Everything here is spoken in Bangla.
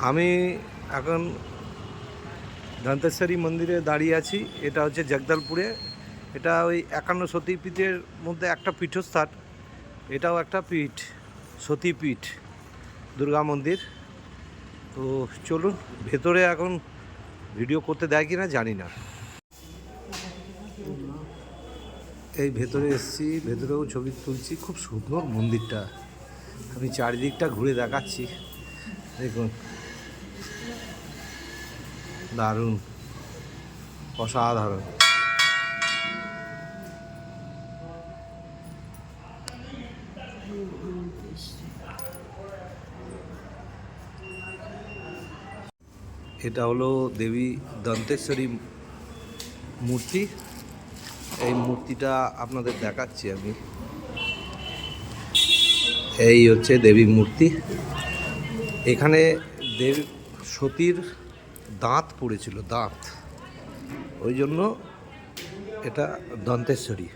আমি এখন দন্তেশ্বরী মন্দিরে দাঁড়িয়ে আছি। এটা হচ্ছে জগদলপুরে। এটা ওই 51 সতীপীঠের মধ্যে একটা পীঠস্থান। এটাও একটা পীঠ, সতীপীঠ, দুর্গা মন্দির। তো চলুন ভেতরে, এখন ভিডিও করতে দেয় কি না জানি না। এই ভেতরে এসেছি, ভেতরেও ছবি তুলছি। খুব সুন্দর মন্দিরটা, আমি চারিদিকটা ঘুরে দেখাচ্ছি। দেখুন, দারুণ, অসাধারণ। এটা হলো দেবী দন্তেশ্বরী মূর্তি। এই মূর্তিটা আপনাদের দেখাচ্ছি আমি। এই হচ্ছে দেবী মূর্তি। এখানে দেবী সতীর দাঁত পড়েছিল, দাঁত, ওই জন্য এটা দন্তেশ্বরী।